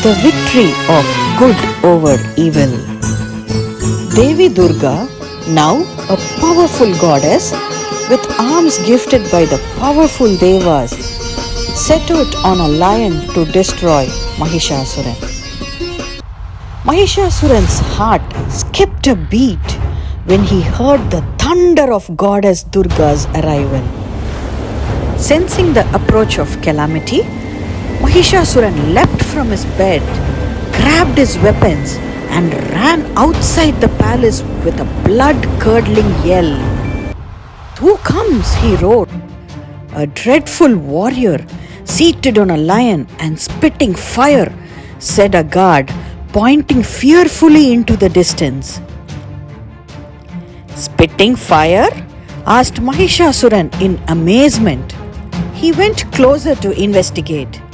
The victory of good over evil. Devi Durga, now a powerful goddess with arms gifted by the powerful Devas, set out on a lion to destroy Mahishasura. Mahishasuran's heart skipped a beat when he heard the thunder of goddess Durga's arrival. Sensing the approach of calamity, Mahishasuran leapt from his bed, grabbed his weapons, and ran outside the palace with a blood-curdling yell. "Who comes?" he roared. A dreadful warrior, seated on a lion and spitting fire, said a guard, pointing fearfully into the distance. "Spitting fire?" asked Mahishasuran in amazement. He went closer to investigate.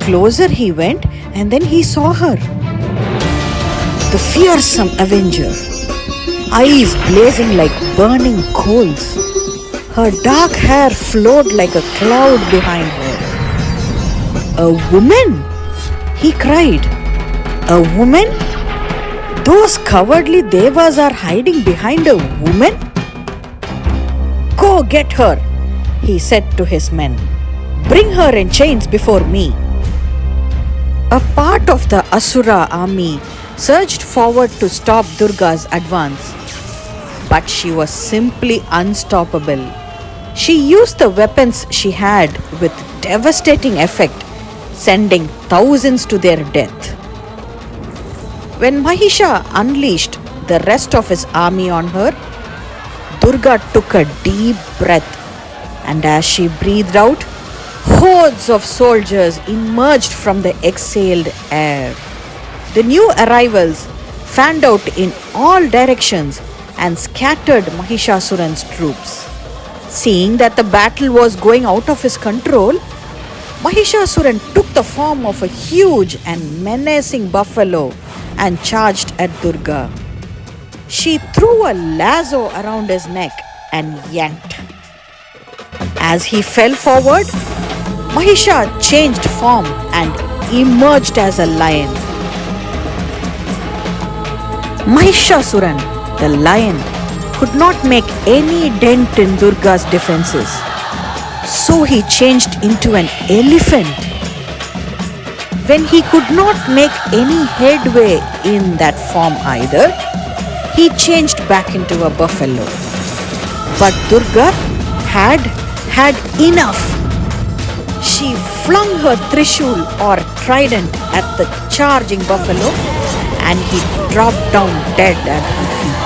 Closer he went, and then he saw her. The fearsome avenger, eyes blazing like burning coals. Her dark hair flowed like a cloud behind her. "A woman!" he cried. "A woman? Those cowardly devas are hiding behind a woman?" "Go get her," he said to his men. "Bring her in chains before me." A part of the Asura army surged forward to stop Durga's advance, but she was simply unstoppable. She used the weapons she had with devastating effect, sending thousands to their death. When Mahisha unleashed the rest of his army on her, Durga took a deep breath, and as she breathed out, hordes of soldiers emerged from the exhaled air. The new arrivals fanned out in all directions and scattered Mahishasuran's troops. Seeing that the battle was going out of his control, Mahishasuran took the form of a huge and menacing buffalo and charged at Durga. She threw a lasso around his neck and yanked. As he fell forward, Mahisha changed form and emerged as a lion. Mahishasuran, the lion, could not make any dent in Durga's defenses, so he changed into an elephant. When he could not make any headway in that form either, he changed back into a buffalo. But Durga had enough. She flung her trishul or trident at the charging buffalo, and he dropped down dead at her feet.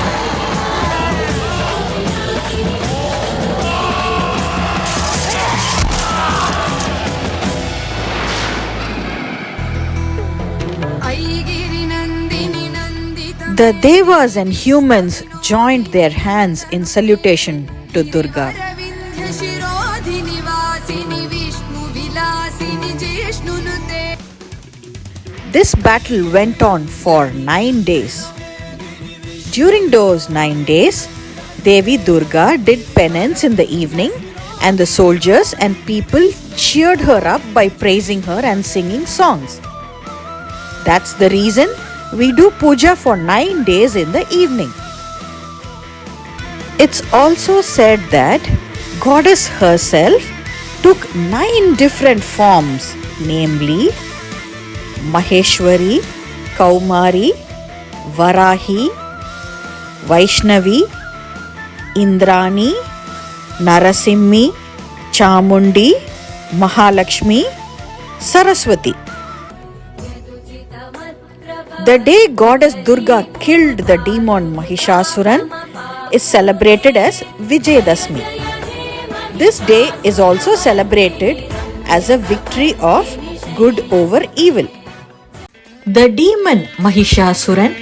The Devas and humans joined their hands in salutation to Durga. This battle went on for 9 days. During those 9 days, Devi Durga did penance in the evening, and the soldiers and people cheered her up by praising her and singing songs. That's the reason we do puja for 9 days in the evening. It's also said that Goddess herself took 9 different forms, namely Maheshwari, Kaumari, Varahi, Vaishnavi, Indrani, Narasimhi, Chamundi, Mahalakshmi, Saraswati. The day Goddess Durga killed the demon Mahishasuran is celebrated as Vijaydashmi. This day is also celebrated as a victory of good over evil. The demon Mahishasuran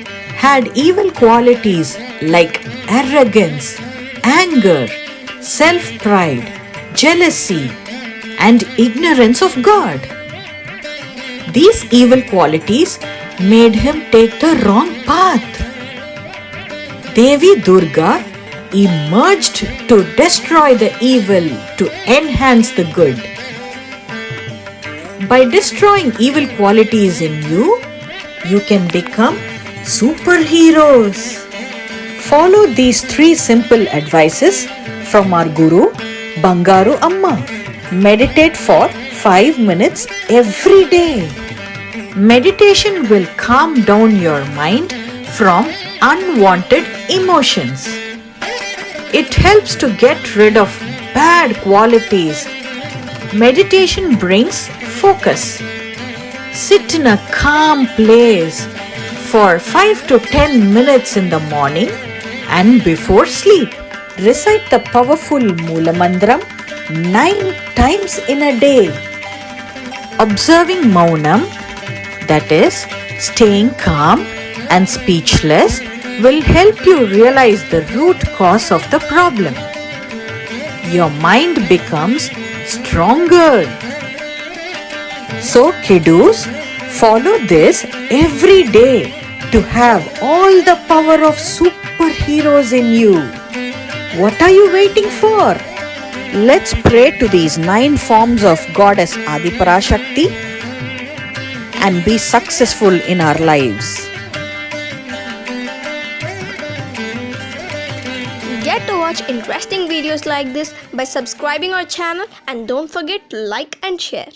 had evil qualities like arrogance, anger, self-pride, jealousy, and ignorance of God. These evil qualities made him take the wrong path. Devi Durga emerged to destroy the evil to enhance the good. By destroying evil qualities in you, you can become superheroes. Follow these 3 simple advices from our Guru, Bangaru Amma. Meditate for 5 minutes every day. Meditation will calm down your mind from unwanted emotions. It helps to get rid of bad qualities. Meditation brings focus. Sit in a calm place for 5 to 10 minutes in the morning and before sleep. Recite the powerful Moola Mandram 9 times in a day. Observing Maunam, that is, staying calm and speechless, will help you realize the root cause of the problem. Your mind becomes stronger. So, kiddos, follow this every day to have all the power of superheroes in you. What are you waiting for? Let's pray to these 9 forms of Goddess Adhiparasakthi and be successful in our lives. Get to watch interesting videos like this by subscribing our channel, and don't forget to like and share.